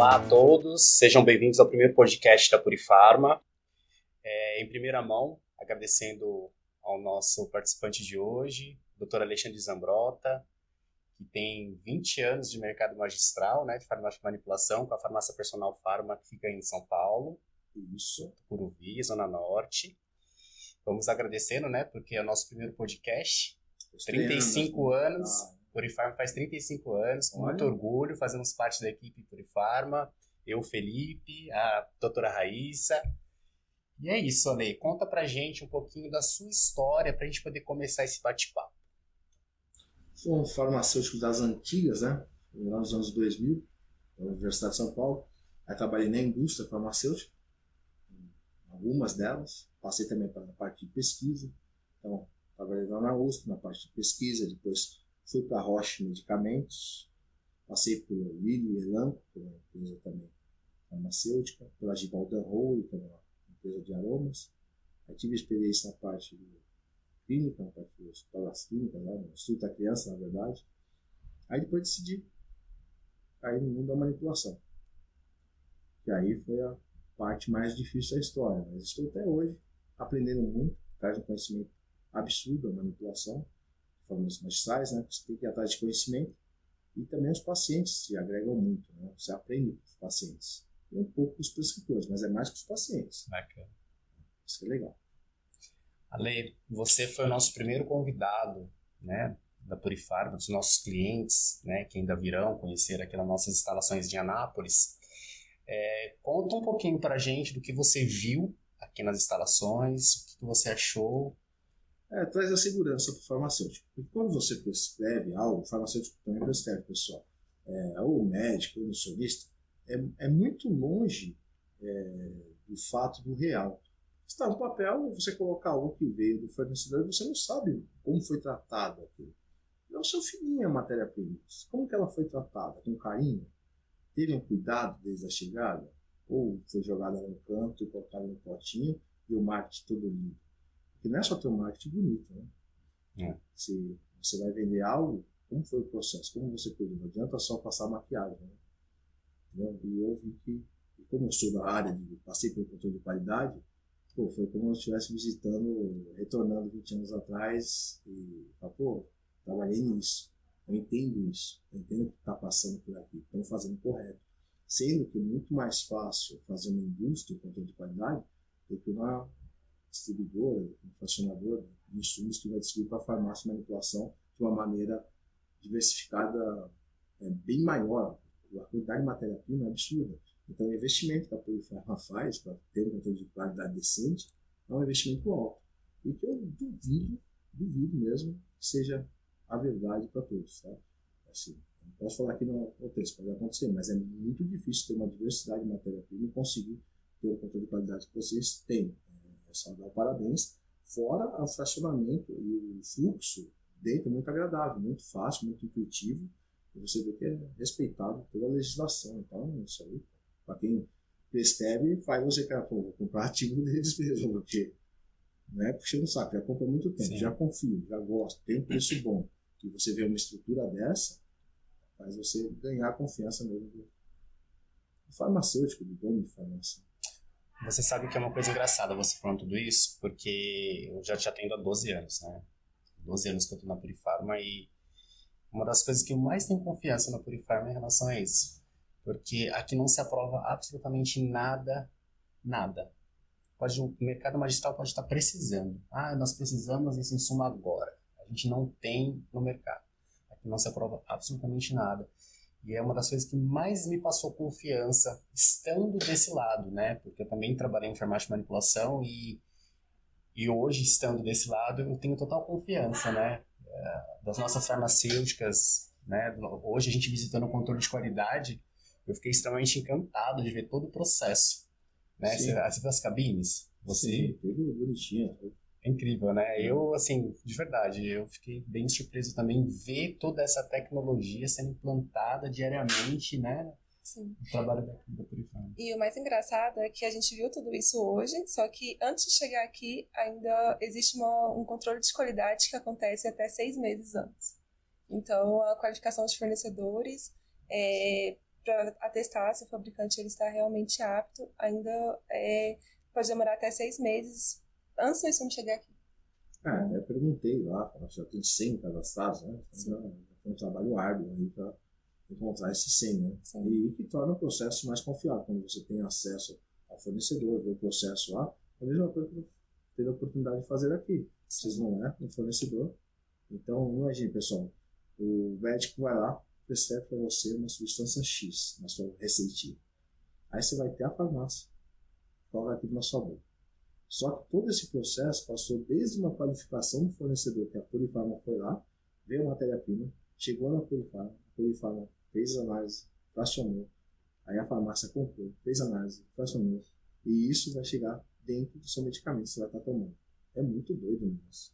Olá a todos, sejam bem-vindos ao primeiro podcast da Purifarma. Em primeira mão, agradecendo ao nosso participante de hoje, Dr. Alexandre Zambrota, que tem 20 anos de mercado magistral, né, de farmácia de manipulação, com a Farmácia Personal Pharma, que fica em São Paulo, isso, Curuvi, Zona Norte. Vamos agradecendo, né, porque é o nosso primeiro podcast, 35 anos, Purifarma faz 35 anos, com muito orgulho, fazemos parte da equipe Purifarma, eu, Felipe, a doutora Raíssa. E é isso, Ale, conta pra gente um pouquinho da sua história pra gente poder começar esse bate-papo. Sou um farmacêutico das antigas, né? Lá nos anos 2000, na Universidade de São Paulo. Aí trabalhei na indústria farmacêutica, algumas delas. Passei também para a parte de pesquisa. Então, trabalhei lá na USP, na parte de pesquisa. Depois fui para a Roche Medicamentos. Passei por Lilly Elanco, que é uma empresa também farmacêutica. Pela Givaldan Howe, que é uma empresa de aromas. Aí tive experiência na parte de clínica, na parte do hospital das clínicas, né, no Instituto da Criança, na verdade. Aí depois decidi cair no mundo da manipulação. E aí foi a parte mais difícil da história. Mas estou até hoje aprendendo muito, traz um conhecimento absurdo a manipulação, de formas magistrais, né? Você tem que ir atrás de conhecimento. E também os pacientes se agregam muito, né? Você aprende com os pacientes. E um pouco com os prescritores, mas é mais com os pacientes. Bacana. Isso é legal. Ale, você foi o nosso primeiro convidado, né, da Purifarma, dos nossos clientes, né, que ainda virão conhecer aqui nas nossas instalações de Anápolis. Conta um pouquinho para a gente do que você viu aqui nas instalações, o que você achou. Traz a segurança para o farmacêutico. Porque quando você prescreve algo, o farmacêutico também prescreve, pessoal, ou o médico, ou o nutricionista, é muito longe do fato do real. Está no papel, você colocar algo que veio do fornecedor, você não sabe como foi tratado aquilo. É o seu filhinho a matéria-prima. Como que ela foi tratada? Com carinho? Teve um cuidado desde a chegada? Ou foi jogada no canto e colocada no potinho e o marketing todo lindo? Porque não é só ter um marketing bonito, né? Se você vai vender algo, como foi o processo? Como você cuidou? Não adianta só passar maquiagem, né? E eu vi que, como eu sou da área, passei pelo controle de qualidade, foi como eu estivesse visitando, retornando 20 anos atrás e trabalhei nisso, eu entendo isso, eu entendo o que está passando por aqui, estão fazendo correto. Sendo que é muito mais fácil fazer uma indústria, controle de qualidade, do que uma distribuidora, um fracionador de insumos que vai distribuir para a farmácia e manipulação de uma maneira diversificada, bem maior. A quantidade de matéria-prima é absurda. Então, o investimento que a Purifarma faz para ter um controle de qualidade decente é um investimento alto. E que eu duvido mesmo que seja a verdade para todos. Tá? Assim, não posso falar que não acontece, pode acontecer, mas é muito difícil ter uma diversidade de matéria-prima e conseguir ter o controle de qualidade que vocês têm. É só dar parabéns. Fora o fracionamento e o fluxo dentro é muito agradável, muito fácil, muito intuitivo. E você vê que é respeitado toda a legislação. Então, isso aí, para quem prescreve, faz você vou comprar ativo deles mesmo, porque não é puxando o saco, já compra há muito tempo, sim, já confio, já gosto, tem um preço bom. E você vê uma estrutura dessa, faz você ganhar a confiança mesmo do farmacêutico, do dono de farmácia. Você sabe que é uma coisa engraçada você falando tudo isso, porque eu já te atendo há 12 anos, né? 12 anos que eu estou na Purifarma e uma das coisas que eu mais tenho confiança na Purifarma é em relação a isso. Porque aqui não se aprova absolutamente nada. O mercado magistral pode estar precisando. Nós precisamos desse insumo agora. A gente não tem no mercado. Aqui não se aprova absolutamente nada. E é uma das coisas que mais me passou confiança estando desse lado, né? Porque eu também trabalhei em farmácia de manipulação e hoje, estando desse lado, eu tenho total confiança, né? Das nossas farmacêuticas, né? Hoje, a gente visitando o controle de qualidade, eu fiquei extremamente encantado de ver todo o processo, né? Você viu as cabines? Sim, tudo bonitinho. É incrível, né? Eu, assim, de verdade, eu fiquei bem surpreso também ver toda essa tecnologia sendo implantada diariamente, né? Sim. O trabalho da Purifarma. E o mais engraçado é que a gente viu tudo isso hoje, só que antes de chegar aqui ainda existe um controle de qualidade que acontece até 6 meses antes. Então, a qualificação dos fornecedores para atestar se o fabricante ele está realmente apto, ainda pode demorar até 6 meses antes do insumo chegar aqui. Eu perguntei lá, já tem 100 cadastrados, né? Então, foi um trabalho árduo aí para encontrar esses 100, né? Sim. E que torna o processo mais confiável, quando você tem acesso ao fornecedor, vê o processo lá, é a mesma coisa que eu tive a oportunidade de fazer aqui. Vocês não é um fornecedor. Então, imagine, pessoal, o médico vai lá, prescreve para você uma substância X na sua receitinha. Aí você vai ter a farmácia, coloca aqui na sua boca. Só que todo esse processo passou desde uma qualificação do fornecedor, que a Purifarma foi lá, veio a matéria-prima, chegou na Purifarma, a Purifarma fez análise, fracionou, aí a farmácia comprou, fez análise, fracionou, e isso vai chegar dentro do seu medicamento que você vai estar tomando. É muito doido o negócio.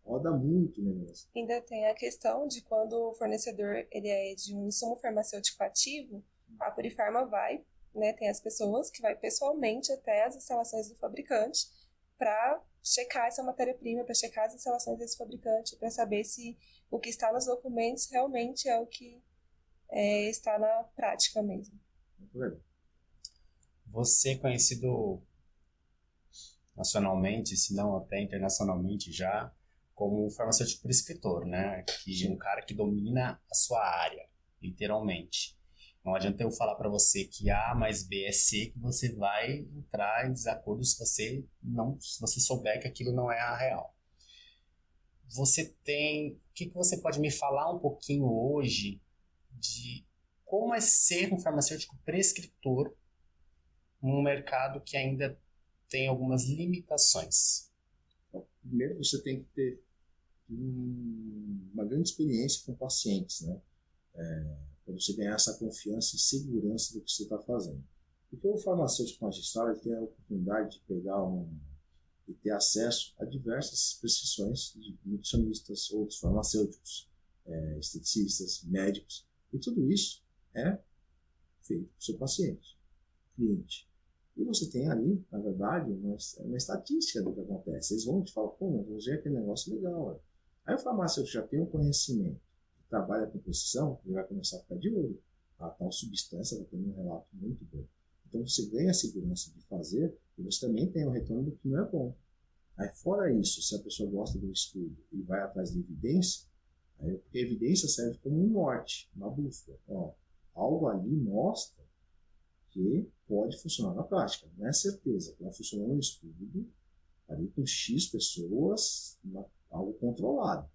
Roda muito o negócio. Ainda tem a questão de quando o fornecedor ele é de um insumo farmacêutico ativo, a Purifarma vai, né, tem as pessoas que vai pessoalmente até as instalações do fabricante para checar essa matéria-prima, para checar as instalações desse fabricante, para saber se o que está nos documentos realmente é o que está na prática mesmo. Muito legal. Você é conhecido nacionalmente, se não até internacionalmente já, como um farmacêutico prescritor, né? Que é um cara que domina a sua área, literalmente. Não adianta eu falar para você que A mais B é C, que você vai entrar em desacordo se você souber que aquilo não é a real. O que você pode me falar um pouquinho hoje de como é ser um farmacêutico prescritor num mercado que ainda tem algumas limitações? Primeiro, você tem que ter uma grande experiência com pacientes, né? Para você ganhar essa confiança e segurança do que você está fazendo. Porque o farmacêutico magistral tem a oportunidade de pegar e ter acesso a diversas prescrições de nutricionistas, outros farmacêuticos, esteticistas, médicos, e tudo isso é feito para o seu paciente, cliente. E você tem ali, na verdade, uma estatística do que acontece. Eles vão te falar, mas vamos ver aquele negócio legal. Aí o farmacêutico já tem um conhecimento, trabalha com precisão, ele vai começar a ficar de olho. A tal substância vai ter um relato muito bom. Então você ganha a segurança de fazer e você também tem o retorno do que não é bom. Aí fora isso, se a pessoa gosta do estudo e vai atrás de evidência, porque a evidência serve como um norte, uma bússola. Algo ali mostra que pode funcionar na prática. Não é certeza que vai funcionar no estudo, ali com X pessoas, algo controlado.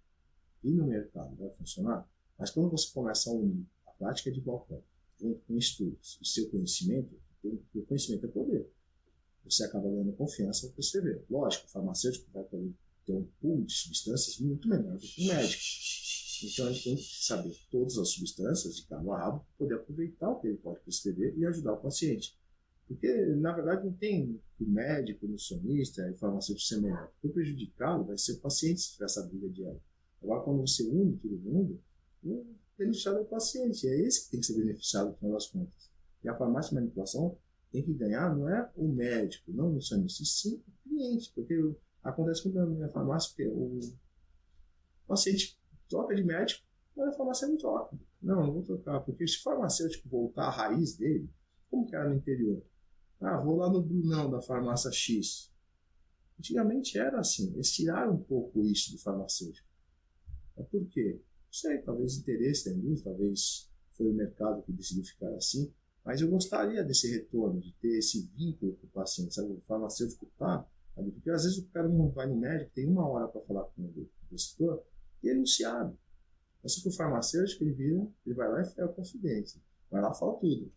E no mercado vai funcionar? Mas quando você começa a unir a prática de balcão junto com estudos e seu conhecimento, o conhecimento é poder. Você acaba ganhando confiança para prescrever. Lógico, o farmacêutico vai poder ter um pool de substâncias muito menor do que o médico. Então a gente tem que saber todas as substâncias de cabo a rabo para poder aproveitar o que ele pode prescrever e ajudar o paciente. Porque, na verdade, não tem o médico, o nutricionista e o farmacêutico ser melhor. O prejudicado vai ser o paciente se tiver essa briga diária. Agora, quando você une todo mundo, o beneficiado é o paciente. É esse que tem que ser beneficiado, no final das contas. E a farmácia de manipulação tem que ganhar, não é o médico, não o nutricionista, e sim o cliente. Porque acontece muito na minha farmácia, porque o paciente troca de médico, mas a farmácia não troca. Não vou trocar, porque se o farmacêutico voltar à raiz dele, como que era no interior? Vou lá no Brunão da farmácia X. Antigamente era assim, eles tiraram um pouco isso do farmacêutico. Por quê? Não sei, talvez interesse da indústria, talvez foi o mercado que decidiu ficar assim, mas eu gostaria desse retorno, de ter esse vínculo com o paciente, sabe? O farmacêutico tá ali, porque às vezes o cara não vai no médico, tem 1 hora para falar com o prescritor, e ele não se abre. Mas que o farmacêutico, ele vai lá e é o confidente, vai lá e fala tudo.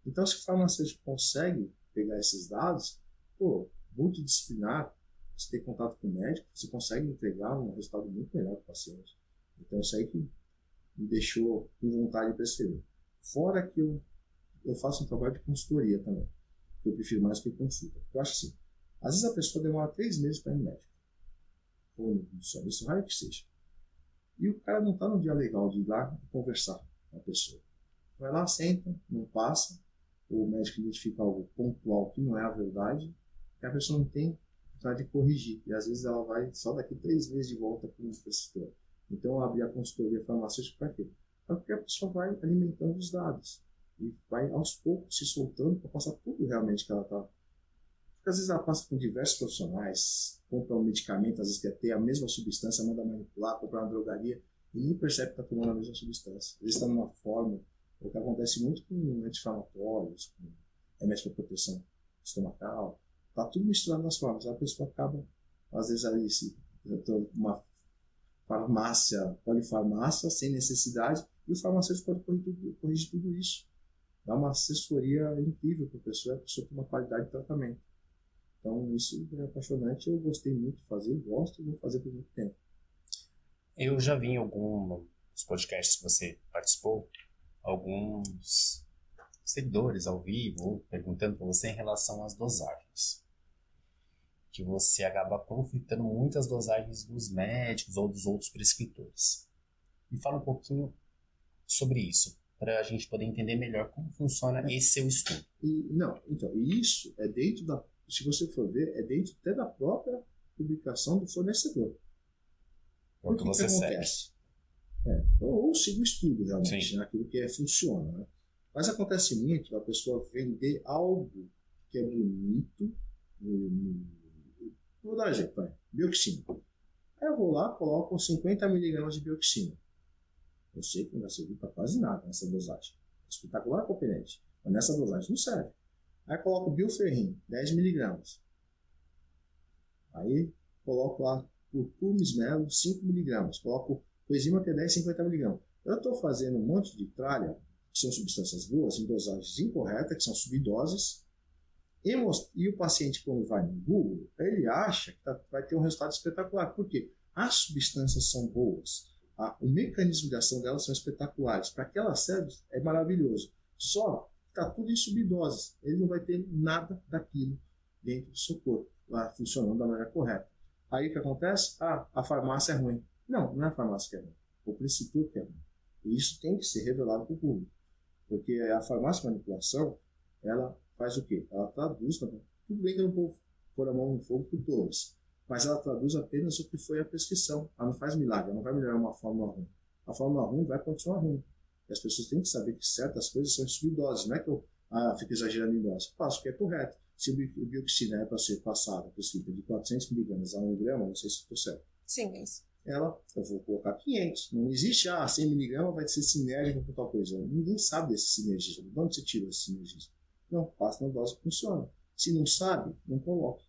Então, se o farmacêutico consegue pegar esses dados, multidisciplinar, você tem contato com o médico, você consegue entregar um resultado muito melhor para o paciente. Então, isso aí que me deixou com vontade de prescrever. Fora que eu faço um trabalho de consultoria também, que eu prefiro mais que consulta. Eu acho assim, às vezes a pessoa demora 3 meses para ir no médico, ou no nutricionista, vai que seja. E o cara não está no dia legal de ir lá e conversar com a pessoa. Vai lá, senta, não passa, o médico identifica algo pontual que não é a verdade, e a pessoa não tem vontade de corrigir. E às vezes ela vai só daqui 3 meses de volta com o prescritor. Então eu abri a consultoria farmacêutica para quê? É porque a pessoa vai alimentando os dados e vai aos poucos se soltando para passar tudo realmente que ela está. Porque às vezes ela passa com diversos profissionais, compra um medicamento, às vezes quer ter a mesma substância, manda manipular, comprar na drogaria e nem percebe que está tomando a mesma substância. Às vezes está numa forma, o que acontece muito com anti-inflamatórios, com remédios para proteção estomacal, está tudo misturado nas formas. A pessoa acaba, às vezes, ali, uma farmácia, polifarmácia, sem necessidade, e o farmacêutico pode corrigir tudo isso. Dá uma assessoria incrível para a pessoa tem uma qualidade de tratamento. Então, isso é apaixonante, eu gostei muito de fazer, gosto e vou fazer por muito tempo. Eu já vi em alguns podcasts que você participou, alguns seguidores ao vivo perguntando para você em relação às dosagens. Que você acaba conflitando muitas dosagens dos médicos ou dos outros prescritores. Me fala um pouquinho sobre isso, para a gente poder entender melhor como funciona esse seu estudo. Então, isso é dentro da, se você for ver, é dentro até da própria publicação do fornecedor. O que você acontece? Ou siga o estudo realmente, né, aquilo que funciona. Né? Mas acontece muito a pessoa vender algo que é bonito, vou dar exemplo, bioxina. Aí eu vou lá, coloco 50 mg de bioxina. Eu sei que não vai servir para quase nada nessa dosagem. Espetacular competente, mas nessa dosagem não serve. Aí eu coloco bioferrin, 10 mg. Aí coloco lá o pumismelo, 5 mg. Coloco coenzima Q10, 50 mg. Eu estou fazendo um monte de tralha, que são substâncias boas, em dosagens incorretas, que são subdoses. E o paciente, quando vai no Google, ele acha que vai ter um resultado espetacular. Por quê? As substâncias são boas. O mecanismo de ação delas são espetaculares. Para que elas servem, é maravilhoso. Só que está tudo em subdoses. Ele não vai ter nada daquilo dentro do seu corpo, lá funcionando da maneira correta. Aí o que acontece? A farmácia é ruim. Não é a farmácia que é ruim. O prescritor que é ruim. E isso tem que ser revelado para o público. Porque a farmácia de manipulação, ela faz o quê? Ela traduz também. Tudo bem que eu não vou pôr a mão no fogo por todas, mas ela traduz apenas o que foi a prescrição. Ela não faz milagre, ela não vai melhorar uma fórmula ruim. A fórmula ruim vai continuar ruim. E as pessoas têm que saber que certas coisas são subdoses. Não é que eu fico exagerando em dose. Faço o que é correto. Se o bioxina é para ser passada, prescrita de 400 mg a 1 grama, não sei se estou certo. Sim, é isso. Eu vou colocar 500. Não existe, 100 mg vai ser sinérgico com tal coisa. Ninguém sabe desse sinergismo. De onde você tira esse sinergismo? Não, passa na dose que funciona. Se não sabe, não coloque.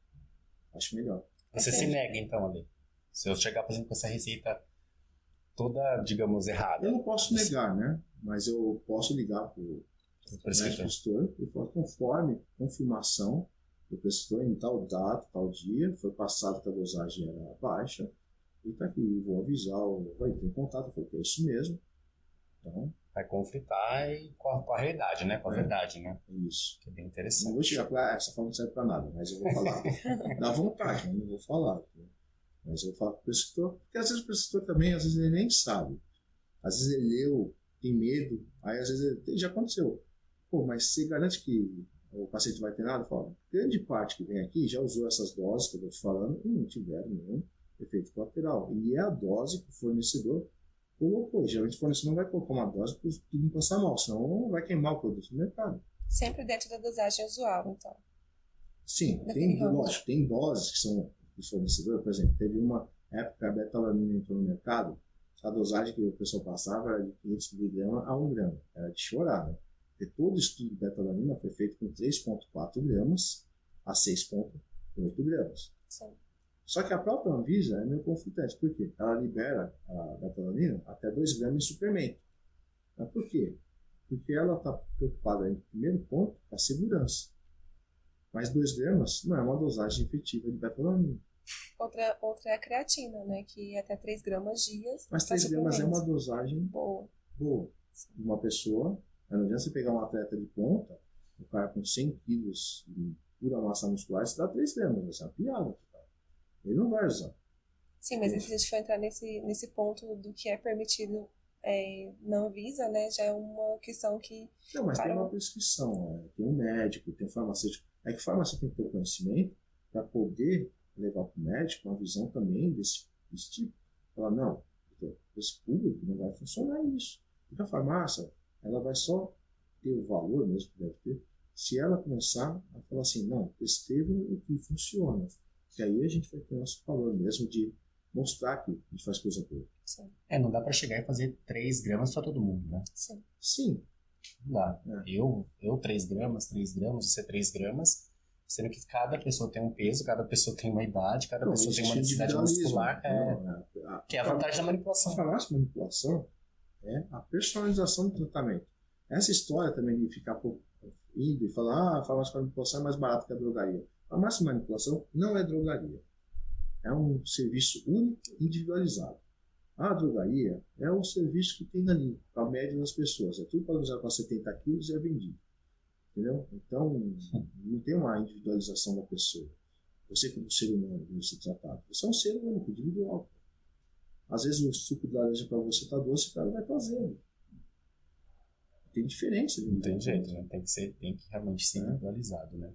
Acho melhor. Você se nega, então, ali. Se eu chegar, por exemplo, com essa receita toda, digamos, errada. Eu não posso negar, né? Mas eu posso ligar para o prescritor e falar, conforme confirmação do prescritor em tal data, tal dia, foi passado que a dosagem era baixa, e está aqui, vou avisar, vai entrar em contato, porque é isso mesmo. Então, vai conflitar com a realidade, né? Com a verdade, né? Isso. Que é bem interessante. Não vou chegar para essa forma não serve para nada, mas eu vou falar. Dá vontade, mas não vou falar. Mas eu vou falar para o prescritor, porque às vezes o prescritor também, às vezes ele nem sabe. Às vezes ele leu, tem medo, aí às vezes já aconteceu. Pô, mas você garante que o paciente vai ter nada? Fala, grande parte que vem aqui já usou essas doses que eu estou te falando e não tiveram nenhum efeito colateral. E é a dose que o fornecedor colocou. Geralmente o fornecedor não vai colocar uma dose para tudo não passar mal, senão vai queimar o produto no mercado. Sempre dentro da dosagem usual, então. Sim, lógico, tem doses que são do fornecedor. Por exemplo, teve uma época que a betalanina entrou no mercado, a dosagem que o pessoal passava era de 500 mg a 1 grama. Era de chorar, né? Porque todo estudo de betalanina foi feito com 3,4 gramas a 6,8 gramas. Sim. Só que a própria Anvisa é meio conflitante. Por quê? Ela libera a betalanina até 2 gramas em suplemento. Mas por quê? Porque ela está preocupada, em primeiro ponto, com a segurança. Mas 2 gramas não é uma dosagem efetiva de betalanina. Outra é a creatina, né? Que até 3 gramas dias. Mas 3 gramas é uma dosagem boa. De uma pessoa. Não adianta você pegar um atleta de ponta, um cara com 100 quilos de pura massa muscular, você dá 3 gramas. Vai ser uma piada. Ele não vai usar. Sim, mas se a gente for entrar nesse ponto do que é permitido na Anvisa, né? Já é uma questão que... Não, mas tem uma prescrição. Tem um médico, tem um farmacêutico. É que o farmacêutico tem que ter o conhecimento para poder levar para o médico uma visão também desse tipo. Falar, não, esse público não vai funcionar isso. Porque a farmácia, ela vai só ter o valor mesmo que deve ter, se ela começar a falar assim, não, prescrevam o que funciona. Que aí a gente vai ter nosso valor mesmo de mostrar que a gente faz coisa boa. Sim. Não dá pra chegar e fazer 3 gramas pra todo mundo, né? Sim. Sim. Não dá. Eu 3 gramas, você 3 gramas, sendo que cada pessoa tem um peso, cada pessoa tem uma idade, cada pessoa tem uma necessidade muscular, que é a vantagem da manipulação. A farmácia manipulação é a personalização do tratamento. Essa história também de ficar indo e falar, a farmácia manipulação é mais barata que a drogaria. A farmácia manipulação não é drogaria. É um serviço único, individualizado. A drogaria é o serviço que tem ali, para a média das pessoas. É tudo padronizado para 70 quilos e é vendido. Entendeu? Então, não tem uma individualização da pessoa. Você como ser humano, deve ser tratado. Você é um ser único, individual. Às vezes o suco de laranja para você está doce, o cara vai fazendo. Tem diferença. Não tem jeito, né? Tem que realmente ser individualizado, né?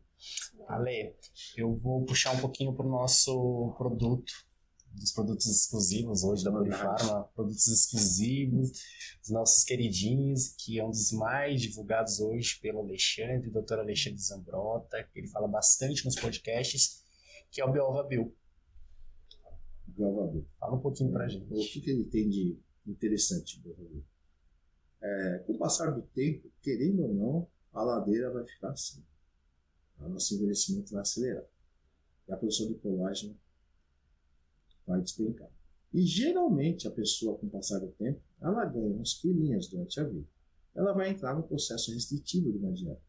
Ale, eu vou puxar um pouquinho para o nosso produto, dos produtos exclusivos hoje da Purifarma, produtos exclusivos, os nossos queridinhos, que é um dos mais divulgados hoje pelo Alexandre, Dr. Alexandre Zambrota, que ele fala bastante nos podcasts, que é o Biovabil. Biovabil. Fala um pouquinho pra gente. O que ele tem de interessante, Biovabil? Com o passar do tempo, querendo ou não, a ladeira vai ficar assim. O nosso envelhecimento vai acelerar. E a produção de colágeno vai despencar. E geralmente a pessoa, com o passar do tempo, ela ganha uns quilinhos durante a vida. Ela vai entrar no processo restritivo de uma dieta.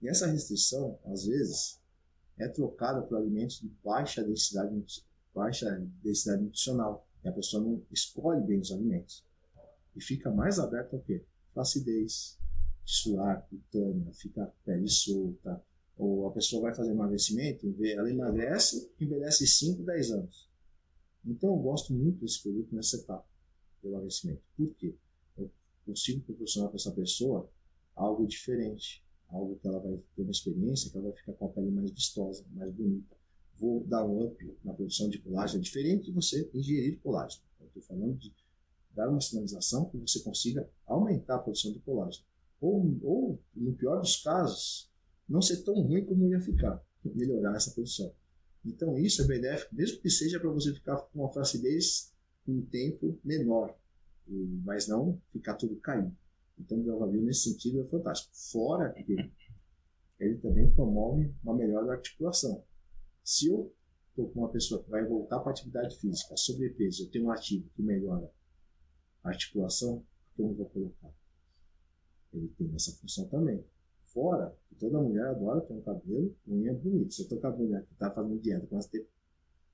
E essa restrição, às vezes, é trocada por alimentos de baixa densidade nutricional. E a pessoa não escolhe bem os alimentos. E fica mais aberta ao quê? Flacidez, suar, cutânea, fica a pele solta. Ou a pessoa vai fazer emagrecimento, ela emagrece e envelhece 5, 10 anos. Então eu gosto muito desse produto nessa etapa do emagrecimento. Por quê? Eu consigo proporcionar para essa pessoa algo diferente, algo que ela vai ter uma experiência, que ela vai ficar com a pele mais vistosa, mais bonita. Vou dar um up na produção de colágeno, diferente de você ingerir colágeno. Eu estou falando de dar uma sinalização que você consiga aumentar a produção de colágeno. Ou, no pior dos casos, não ser tão ruim como ia ficar, melhorar essa produção. Então isso é benéfico, mesmo que seja para você ficar com uma flacidez com um tempo menor, mas não ficar tudo caído. Então o Biovabil nesse sentido é fantástico. Fora que ele também promove uma melhora da articulação. Se eu estou com uma pessoa que vai voltar para a atividade física, sobrepeso, eu tenho um ativo que melhora a articulação, que eu não vou colocar. Ele tem essa função também. Fora que toda mulher adora ter um cabelo, unha bonita. Se eu estou com a mulher que está fazendo dieta, começa a ter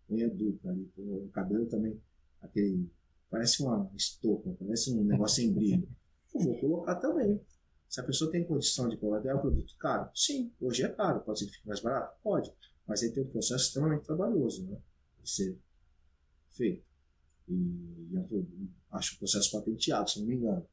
unha dupla ali, o cabelo também, aquele, parece uma estopa, parece um negócio sem brilho. Eu vou colocar também. Se a pessoa tem condição de colocar, é um produto caro? Sim, hoje é caro. Pode ser que fique mais barato? Pode. Mas ele tem um processo extremamente trabalhoso, né? De ser feito. E acho o processo patenteado, se não me engano.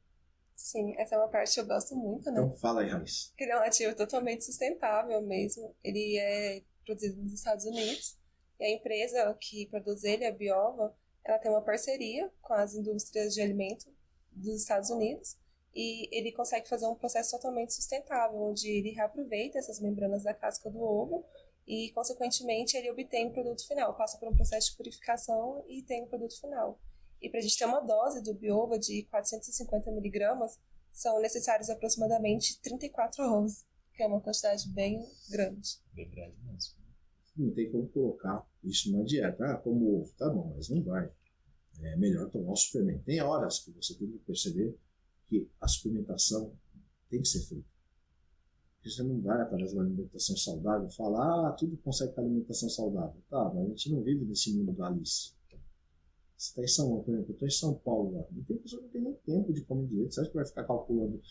Sim, essa é uma parte que eu gosto muito, né? Então fala aí, Raiz. Ele é um ativo totalmente sustentável mesmo. Ele é produzido nos Estados Unidos. E a empresa que produz ele, a Biova, ela tem uma parceria com as indústrias de alimento dos Estados Unidos. E ele consegue fazer um processo totalmente sustentável, onde ele reaproveita essas membranas da casca do ovo e, consequentemente, ele obtém o produto final. Passa por um processo de purificação e tem o produto final. E para a gente ter uma dose do Biova de 450 miligramas, são necessários aproximadamente 34 ovos, que é uma quantidade bem grande. Bem grande mesmo. Não tem como colocar isso na dieta. Como ovo, tá bom, mas não vai. É melhor tomar um suplemento. Tem horas que você tem que perceber que a suplementação tem que ser feita. Você não vai, através de uma alimentação saudável, falar, tudo consegue com alimentação saudável. Tá, mas a gente não vive nesse mundo da Alice. Você está em São Paulo, por exemplo, eu estou em São Paulo lá. Não tem pessoa que não tem nem tempo de comer direito. Você acha que vai ficar calculando,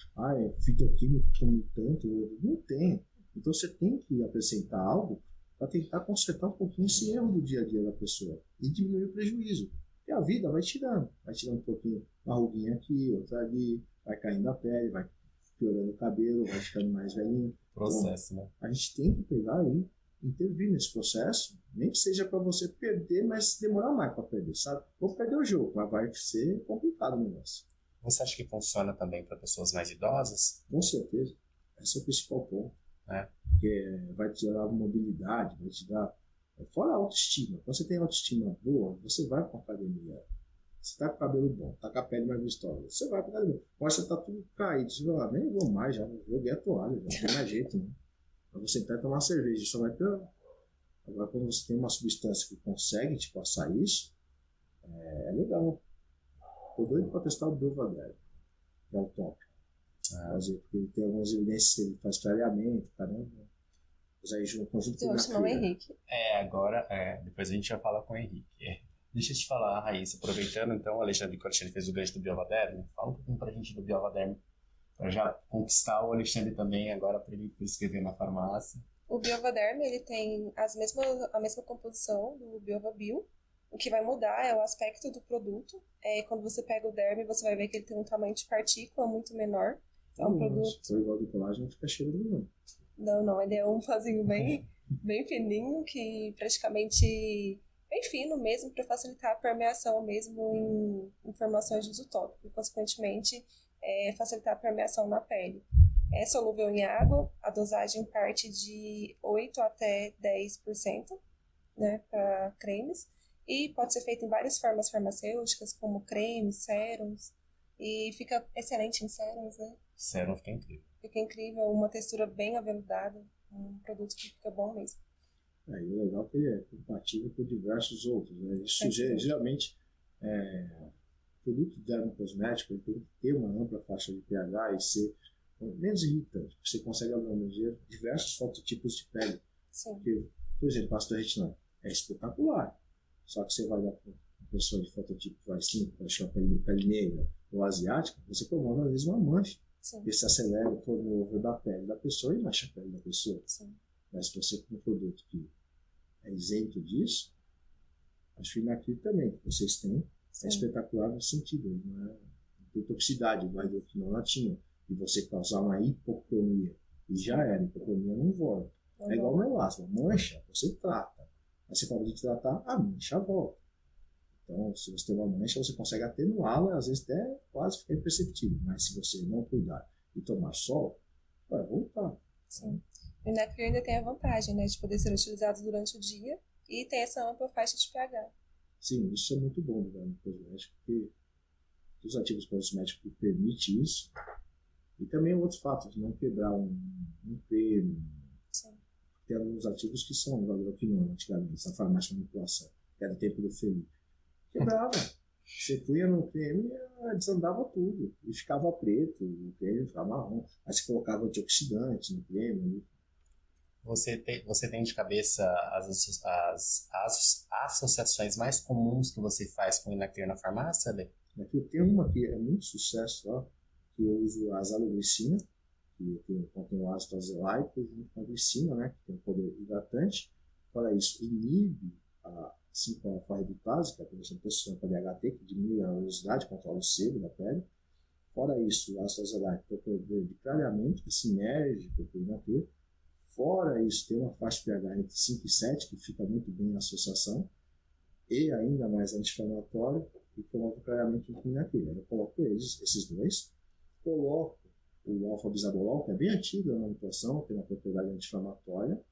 fitoquímico come tanto? Não tem. Então você tem que acrescentar algo para tentar consertar um pouquinho esse erro do dia a dia da pessoa e diminuir o prejuízo. E a vida vai tirando um pouquinho, uma ruguinha aqui, outra ali, vai caindo a pele, vai piorando o cabelo, vai ficando mais velhinho. Processo, então, né? A gente tem que pegar e intervir nesse processo, nem que seja para você perder, mas demorar mais para perder, sabe? Vou perder o jogo, mas vai ser complicado o negócio. Você acha que funciona também para pessoas mais idosas? Com certeza. Esse é o principal ponto. Porque vai te dar mobilidade, vai te dar... Fora a autoestima. Quando você tem autoestima boa, você vai para a academia. Você tá com o cabelo bom, tá com a pele mais vistosa, você vai para a academia. Mas você tá tudo caído, você vai lá, nem vou mais, já joguei a toalha, já não tem mais jeito, né? Pra você sentar e tomar cerveja, só vai piorar. Agora, quando você tem uma substância que consegue te passar isso, é legal. Tô doido para testar o Belvedere, que é o top. Fazer, porque ele tem algumas evidências que ele faz clareamento, caramba. Mas aí junto com Eu chamo o Henrique. Agora, depois a gente já fala com o Henrique. Deixa eu te falar, Raíssa, aproveitando então, o Alexandre fez o gancho do Biovaderm, fala um pouquinho pra gente do Biovaderm, para já conquistar o Alexandre também, agora para ele escrever na farmácia. O Biovaderm, ele tem a mesma composição do Biovabio. O que vai mudar é o aspecto do produto. Quando você pega o derme, você vai ver que ele tem um tamanho de partícula muito menor. É um produto... Se for igual do colágeno, fica cheiro de Não, ele é um pozinho bem fininho, que praticamente... bem fino mesmo, para facilitar a permeação mesmo em formações de uso tópico. E, consequentemente, facilitar a permeação na pele. É solúvel em água, a dosagem parte de 8 até 10%, né, para cremes. E pode ser feito em várias formas farmacêuticas, como cremes, sérums. E fica excelente em sérums, né? Sérum fica incrível. Fica incrível, uma textura bem aveludada, um produto que fica bom mesmo. E o legal é que ele é compatível com diversos outros, né? Isso geralmente, produto dermocosmético ele tem que ter uma ampla faixa de pH e ser menos irritante. Você consegue abranger diversos fototipos de pele. Sim. Porque, por exemplo, ácido retinol é espetacular. Só que você vai dar para uma pessoa de fototipo vai 5, vai achar pele negra ou asiática, você promove às vezes uma mancha. Sim. Porque se acelera o turnover da pele da pessoa e mancha a pele da pessoa. Sim. Mas se você com um produto que é isento disso, acho que naquilo também que vocês têm é espetacular no sentido, não tem toxicidade, o hidroquinona ela tinha, e você causar uma hipocromia, e já era, hipocromia não volta. É igual o melasma, mancha, você trata, mas você pode tratar, a mancha volta. Então, se você tem uma mancha, você consegue atenuá-la, às vezes até quase fica imperceptível, mas se você não cuidar e tomar sol, vai voltar. Sim. O Inacrir ainda tem a vantagem, né, de poder ser utilizado durante o dia e tem essa ampla faixa de pH. Sim, isso é muito bom do dermocosmético, porque os ativos cosméticos permitem isso. E também outros fatos, não quebrar um pelo. Sim. Tem alguns ativos que são hidroquinona, antigamente, na farmácia de manipulação, que era o tempo do Felipe. Quebrava. Você punha no creme e desandava tudo. E ficava preto, o creme ficava marrom. Aí você colocava antioxidante no creme. Você tem de cabeça as associações mais comuns que você faz com o Inaclir na farmácia, Lê? Aqui tem uma que é muito sucesso, ó, que eu uso a azaloglicina, que contém o ácido azelaico junto com a glicina, né, que tem um poder hidratante. Fora isso, inibe a 5-alfa-redutase, que é a produção de testosterona para DHT, que diminui a oleosidade, controla o sebo da pele. Fora isso, o ácido azelaico tem o poder de clareamento, que sinérgico com o Inaclir. Fora isso, tem uma faixa pH entre 5 e 7, que fica muito bem em associação, e ainda mais anti-inflamatório, e coloco claramente no Inaclir. Eu coloco esses dois, coloco o alfa-bisabolol, que é bem antigo na manipulação, tem uma propriedade anti-inflamatória,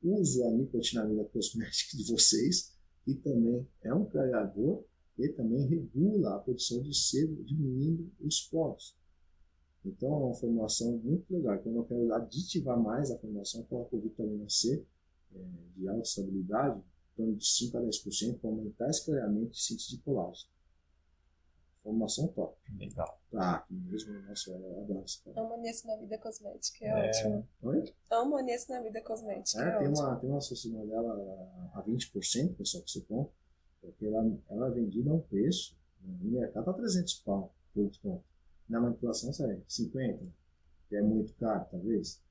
uso a nicotinamida cosmética de vocês, que também é um clareador, e também regula a produção de sebo, diminuindo os poros. Então é uma formulação muito legal. Quando eu quero aditivar mais a formulação, eu coloco vitamina C de alta estabilidade, em torno de 5 a 10%, para aumentar esse clareamento de síntese de colágeno. Formação top. Legal. Tá, mesmo, nossa, eu adoro isso. Amo niacinamida cosmética, é ótimo. Oi? Amo niacinamida cosmética, tem ótimo. uma associação dela a 20%, pessoal, que você compra, porque ela é vendida a um preço, no mercado a 300 pau, produto pronto. Na manipulação sai 50, que é muito caro, talvez.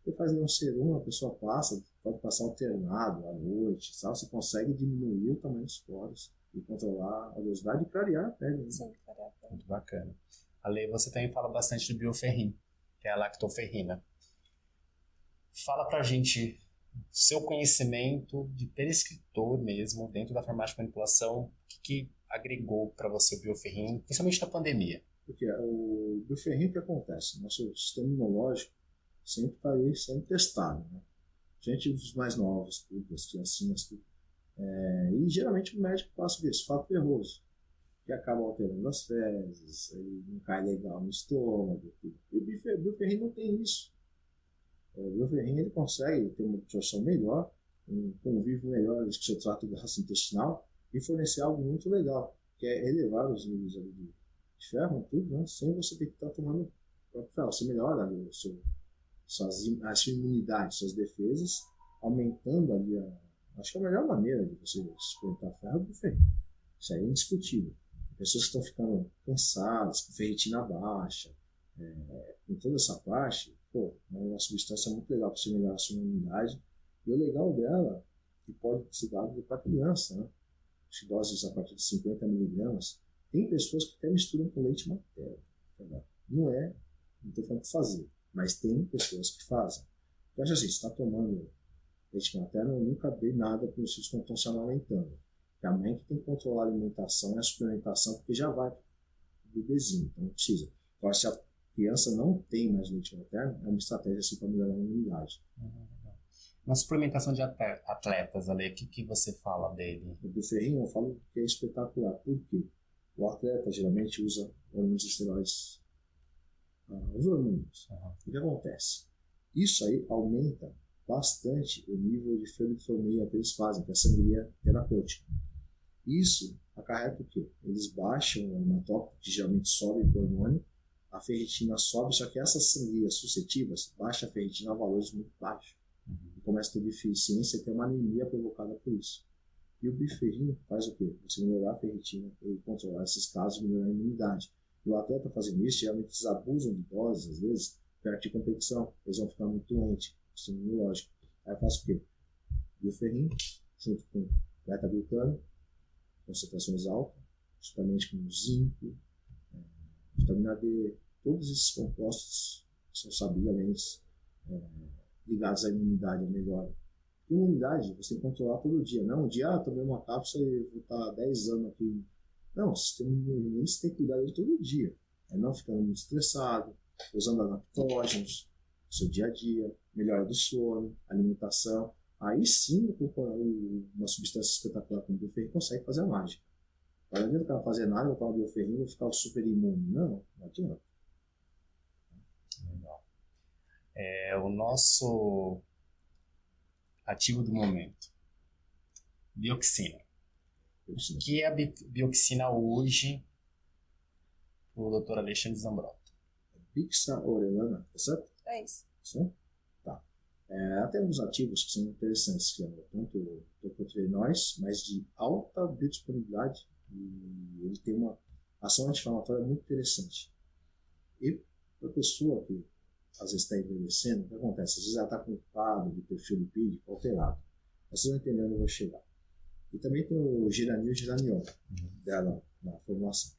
Você faz um serum, a pessoa passa, pode passar alternado à noite, sabe? Você consegue diminuir o tamanho dos poros e controlar a velocidade e clarear a pele. Sim, clarear a pele. Muito bacana. Ale, você também fala bastante do bioferrin, que é a lactoferrina. Fala pra gente seu conhecimento de prescritor mesmo, dentro da farmácia de manipulação, o que agregou para você o bioferrin, principalmente na pandemia? Porque o buferrin, o que acontece? Nosso sistema imunológico sempre está aí sendo testado, né? Gente dos mais novos, tudo, as criancinhas, tudo. E geralmente o médico passa desse fato terroso, que acaba alterando as fezes, aí não cai legal no estômago, tudo. E o buferrin não tem isso. O buferrin ele consegue ter uma absorção melhor, um convívio melhor com o seu trato gastrointestinal e fornecer algo muito legal, que é elevar os níveis ali de ferro, tudo, né? Sem você ter que estar tomando próprio ferro. Você melhora ali a sua imunidade, suas defesas, aumentando ali acho que a melhor maneira de você suplementar ferro é o buferrin. Isso aí é indiscutível. Pessoas que estão ficando cansadas, com ferritina baixa, com toda essa parte, pô, é uma substância muito legal para você melhorar a sua imunidade. E o legal dela, que pode ser dado para criança, né? Acho que doses a partir de 50 miligramas. Tem pessoas que até misturam com leite materno. Tá? Não estou falando de fazer, mas tem pessoas que fazem. Eu acho assim, você está tomando leite materno, eu nunca dei nada para os filhos quando estão se amamentando. A mãe que tem que controlar a alimentação e a suplementação, porque já vai para o bebezinho, então não precisa. Agora, se a criança não tem mais leite materno, é uma estratégia assim para melhorar a imunidade. Na suplementação de atletas, Ale, o que você fala dele? O buferrin eu falo que é espetacular. Por quê? O atleta geralmente usa hormônios esteroides, os hormônios. O que acontece? Isso aí aumenta bastante o nível de ferritomia que eles fazem, que é a sangria terapêutica. Isso acarreta o quê? Eles baixam o hematócrito, que geralmente sobe o hormônio, a ferritina sobe, só que essas sangrias suscetíveis baixam a ferritina a valores muito baixos. E começa a ter deficiência e ter uma anemia provocada por isso. E o buferrin faz o quê? Você melhorar a ferritina e controlar esses casos e melhorar a imunidade. E o atleta fazendo isso, geralmente eles abusam de doses, às vezes, perto de competição. Eles vão ficar muito doentes, sistema imunológico. Aí faz o quê? Buferrin, junto com beta-glucano, concentrações altas, justamente com zinco, vitamina D, todos esses compostos são sabiamente ligados à imunidade, à melhora. Imunidade você tem que controlar todo dia. Não, um dia tomei uma cápsula e vou estar 10 anos aqui. Não, o sistema imunológico você tem que cuidar dele todo dia. É não ficando muito estressado, usando adaptógenos no seu dia a dia, melhora do sono, alimentação. Aí sim, uma substância espetacular como o buferrin consegue fazer a mágica. Não adianta o cara fazer nada, eu tomar buferrin e vou ficar super imune. Não adianta. Legal. O nosso ativo do momento, bioxina. O que é a bioxina hoje para o Dr. Alexandre Zambrotta? Bixaorelana, tá certo? É isso. Certo? Tá. Tem alguns ativos que são interessantes, que é tanto tocotrienóis, mas de alta biodisponibilidade, e ele tem uma ação anti-inflamatória muito interessante. E para a pessoa que às vezes está envelhecendo, o que acontece? Às vezes ela está com um quadro de perfil lipídico alterado. Vocês vão entender onde eu vou chegar. E também tem o geranil e geraniol dela na formulação.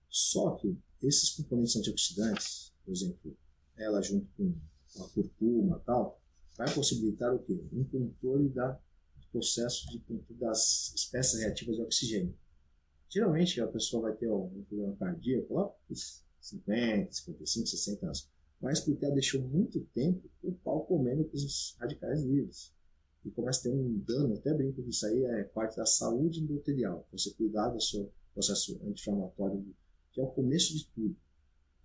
Só que esses componentes antioxidantes, por exemplo, ela junto com a curcuma e tal, vai possibilitar o quê? Um controle do processo das espécies reativas de oxigênio. Geralmente a pessoa vai ter um problema cardíaco lá por 50, 55, 60 anos. Mas porque ela deixou muito tempo o pau comendo com os radicais livres. E começa a ter um dano, até brinco que isso aí é parte da saúde endotelial. Você cuidar do seu processo anti-inflamatório, que é o começo de tudo.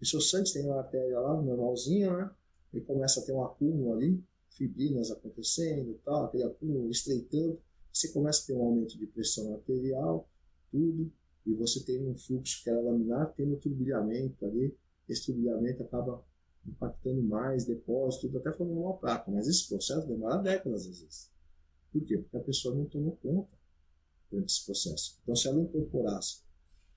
E o seu sangue tem uma artéria lá, normalzinha, né? E começa a ter um acúmulo ali, fibrinas acontecendo e tal, aquele acúmulo estreitando. Você começa a ter um aumento de pressão arterial, tudo. E você tem um fluxo que era laminar, tem um turbilhamento ali. Esse turbilhamento acaba impactando mais, depósito, tudo, até formando uma placa. Mas esse processo demora décadas às vezes. Por quê? Porque a pessoa não tomou conta durante esse processo. Então, se ela incorporasse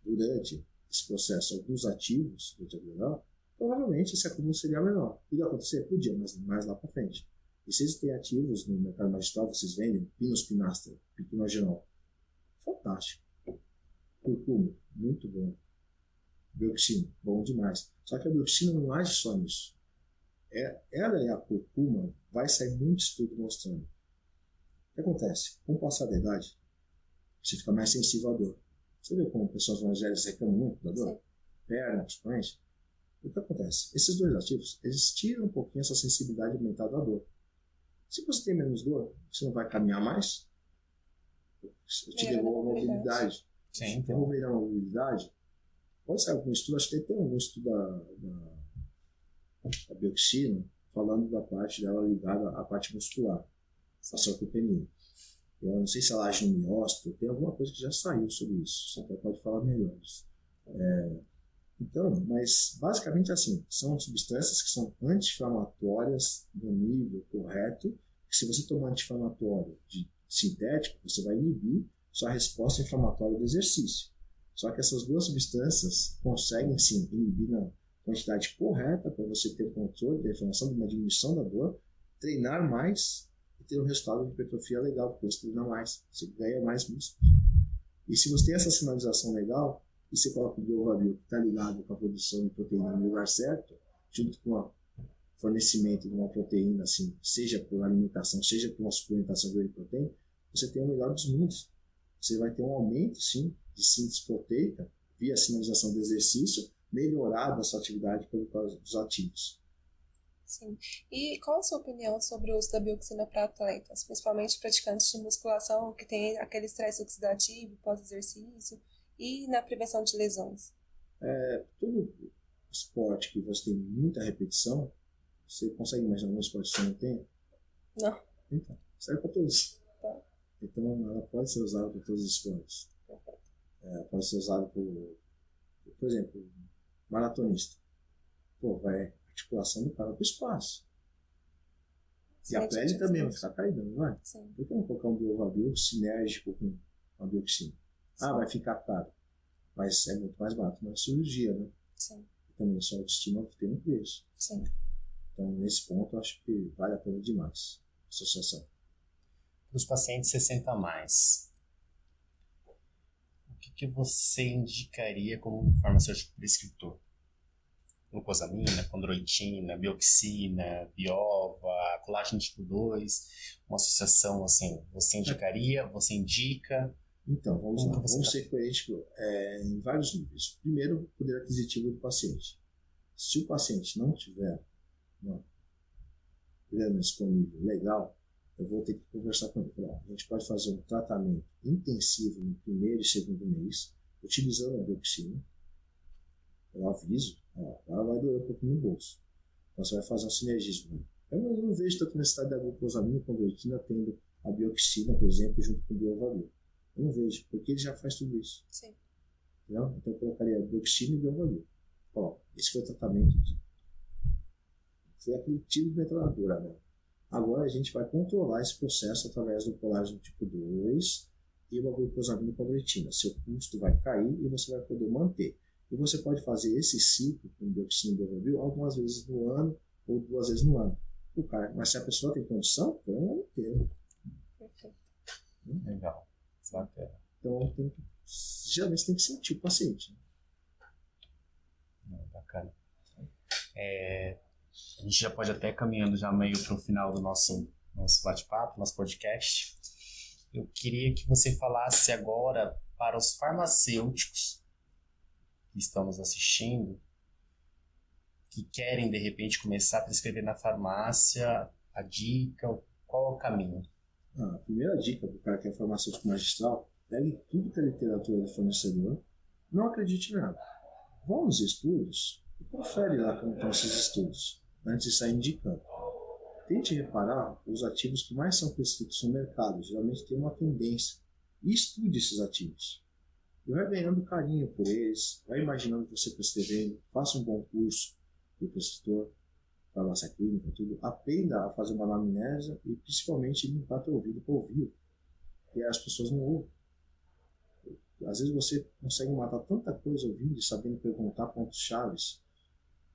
durante esse processo alguns ativos do integral, provavelmente esse acúmulo seria menor. Podia acontecer? Podia, mas mais lá para frente. E se eles têm ativos no mercado magistral, vocês vendem Pinus pinaster, picnogenol. Fantástico. Curcuma, muito bom. Bioxina, bom demais. Só que a bioxina não age só nisso. Ela e a curcuma vai sair muito estudo mostrando. O que acontece? Com o passar da idade, você fica mais sensível à dor. Você vê como pessoas mais velhas reclamam muito da dor? Sim. perna, principalmente, o que acontece? Esses dois ativos, eles tiram um pouquinho essa sensibilidade aumentada da dor. Se você tem menos dor, você não vai caminhar mais, eu te devolvo a mobilidade. Sim. Devolver a mobilidade, pode sair algum estudo, acho que tem algum estudo da bioxina, falando da parte dela ligada à parte muscular, a sarcopenia. Eu não sei se ela age no miócito, tem alguma coisa que já saiu sobre isso, você até pode falar melhores. Então, mas basicamente assim, são substâncias que são anti-inflamatórias no nível correto, que se você tomar anti-inflamatório sintético, você vai inibir sua resposta inflamatória do exercício. Só que essas duas substâncias conseguem sim inibir na quantidade correta para você ter o controle da inflamação, de uma diminuição da dor, treinar mais e ter um resultado de hipertrofia legal, porque você treina mais, você ganha mais músculo. E se você tem essa sinalização legal, e você coloca o Biovabil que está ligado com a produção de proteína no lugar certo, junto com o fornecimento de uma proteína, assim, seja por alimentação, seja por uma suplementação de whey protein, você tem o melhor dos mundos. Você vai ter um aumento, sim, de síntese proteica via a sinalização do exercício, melhorada a sua atividade por causa dos ativos. Sim. E qual a sua opinião sobre o uso da bioxina para atletas, principalmente praticantes de musculação que tem aquele estresse oxidativo pós-exercício e na prevenção de lesões? Todo esporte que você tem muita repetição, você consegue imaginar um esporte que você não tem? Não. Então, serve para todos. Tá. Então, ela pode ser usada para todos os esportes. Pode ser usada por exemplo, maratonista. Vai articulação do cara para o espaço. E a pele também vai ficar caída, não vai? Sim. Por que não colocar um Biovabil sinérgico com uma bioxina? Vai ficar caro. Mas é muito mais barato na cirurgia, né? Sim. E também sua autoestima tem um preço. Sim. Então, nesse ponto, eu acho que vale a pena demais a associação. Para os pacientes 60 a mais, o que você indicaria como farmacêutico prescritor? Glucosamina, condroitina, bioxina, biova, colágeno tipo 2, uma associação assim, você indicaria, você indica? Então, vamos ser coerentes em vários níveis. Primeiro, o poder aquisitivo do paciente. Se o paciente não tiver uma grana disponível legal, eu vou ter que conversar com ele. A gente pode fazer um tratamento intensivo no primeiro e segundo mês, utilizando a bioxina. Eu aviso, ela vai doer um pouquinho no bolso. Então você vai fazer um sinergismo. Eu não vejo tanta necessidade da glucosamina e condroitina tendo a bioxina, por exemplo, junto com o Biovabil. Eu não vejo, porque ele já faz tudo isso. Sim. Entendeu? Então eu colocaria bioxina e Biovabil. Esse foi o tratamento foi aquele tiro de metralhadora, né? Agora a gente vai controlar esse processo através do colágeno tipo 2 e uma glucosamina e condroitina. Seu custo vai cair e você vai poder manter. E você pode fazer esse ciclo com bioxina e Biovabil algumas vezes no ano ou 2 vezes no ano. Mas se a pessoa tem condição, foi um ano inteiro. Perfeito. Legal. Então, geralmente tem que sentir o paciente. Bacana. A gente já pode até caminhando já meio para o final do nosso bate-papo, nosso podcast. Eu queria que você falasse agora para os farmacêuticos que estão nos assistindo, que querem de repente começar a prescrever na farmácia, a dica, qual é o caminho? A primeira dica para o cara que é farmacêutico magistral, pegue tudo que é literatura do fornecedor, não acredite em nada. Vá nos estudos e confere lá como estão esses estudos, antes de sair indicando. Tente reparar os ativos que mais são prescritos no mercado, geralmente tem uma tendência, e estude esses ativos. E vai ganhando carinho por eles, vai imaginando você prescrevendo, faça um bom curso de prescritor, farmácia clínica, tudo. Aprenda a fazer uma anamnese e principalmente limpar teu ouvido para ouvir, porque as pessoas não ouvem. Às vezes você consegue matar tanta coisa ouvindo e sabendo perguntar pontos-chave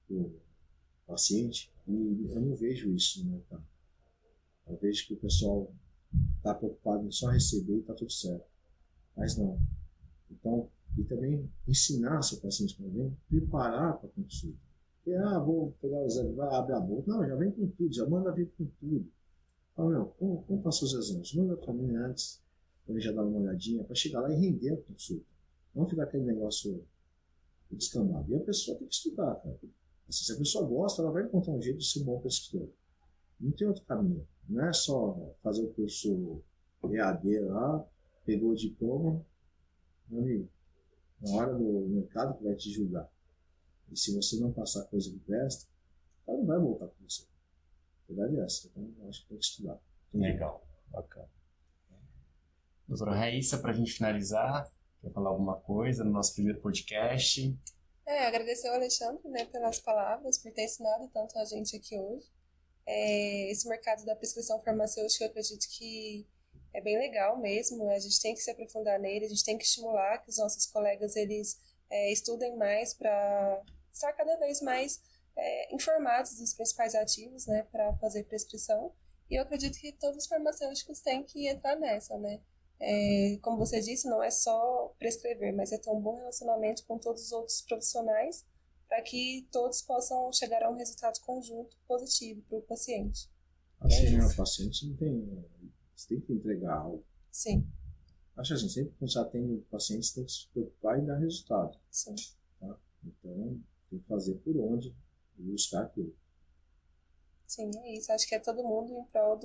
do paciente, e eu não vejo isso no mercado. Eu vejo que o pessoal está preocupado em só receber e está tudo certo. Mas não. Então, e também ensinar seu paciente quando vem, preparar para a consulta. Porque, vou pegar o exame, vai abrir a boca. Não, já vem com tudo, já manda vir com tudo. Fala, como passou os exames? Manda para mim antes, para ele já dar uma olhadinha, para chegar lá e render a consulta. Não ficar aquele negócio descambado. E a pessoa tem que estudar, cara. Assim, se a pessoa gosta, ela vai encontrar um jeito de ser um bom pesquisador. Não tem outro caminho. Não é só fazer o curso EAD lá, pegou o diploma, meu amigo, na hora do mercado que vai te julgar. E se você não passar coisa que presta, ela não vai voltar com você. A verdade é essa. Então, eu acho que tem que estudar. Legal, bacana. Doutora Raíssa, para a gente finalizar, quer falar alguma coisa no nosso primeiro podcast? Agradecer ao Alexandre, né, pelas palavras, por ter ensinado tanto a gente aqui hoje. Esse mercado da prescrição farmacêutica, eu acredito que é bem legal mesmo, a gente tem que se aprofundar nele, a gente tem que estimular que os nossos colegas eles estudem mais para estar cada vez mais informados dos principais ativos, né, para fazer prescrição. E eu acredito que todos os farmacêuticos têm que entrar nessa, né? Como você disse, não é só prescrever, mas é ter um bom relacionamento com todos os outros profissionais para que todos possam chegar a um resultado conjunto positivo para o paciente. Assim, o paciente não tem... Você tem que entregar algo. Sim. Acho assim, sempre que você atende o paciente, você tem que se preocupar e dar resultado. Sim. Tá? Então, tem que fazer por onde e buscar aquilo. Sim, é isso. Acho que é todo mundo em prol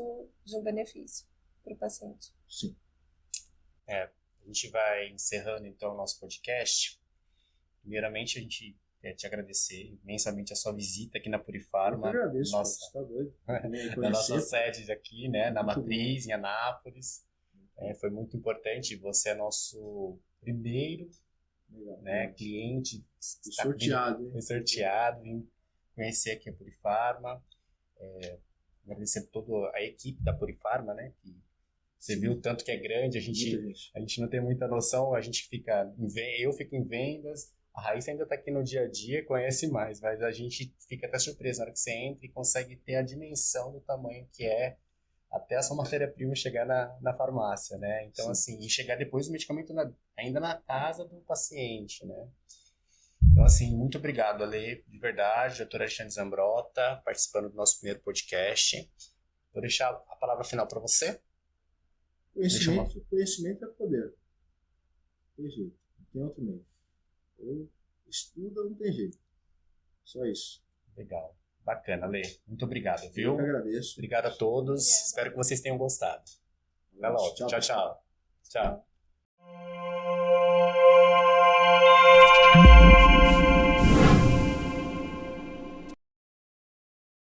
de um benefício para o paciente. Sim. A gente vai encerrando então o nosso podcast. Primeiramente, a gente quer te agradecer imensamente a sua visita aqui na Purifarma. Eu que agradeço, nossa, você tá doido. na nossa sede aqui, né, na Matriz, em Anápolis. Foi muito importante. Você é nosso primeiro cliente. Foi sorteado. Foi sorteado, vim conhecer aqui a Purifarma. Agradecer toda a equipe da Purifarma, né, que você viu o tanto que é grande, a gente não tem muita noção, eu fico em vendas, a Raíssa ainda está aqui no dia a dia, conhece mais, mas a gente fica até surpreso na hora que você entra e consegue ter a dimensão do tamanho que é até a sua matéria-prima chegar na farmácia, né? Então, assim, e chegar depois do medicamento ainda na casa do paciente, né? Então, assim, muito obrigado, Ale, de verdade, doutor Alexandre Zambrota, participando do nosso primeiro podcast. Vou deixar a palavra final para você. Conhecimento é poder. Não tem jeito. Não tem outro meio. Ou estuda, não tem jeito. Só isso. Legal. Bacana, Lê. Muito obrigado, viu? Eu que agradeço. Obrigado a todos. Obrigada. Espero que vocês tenham gostado. Até logo. Tchau. Tchau.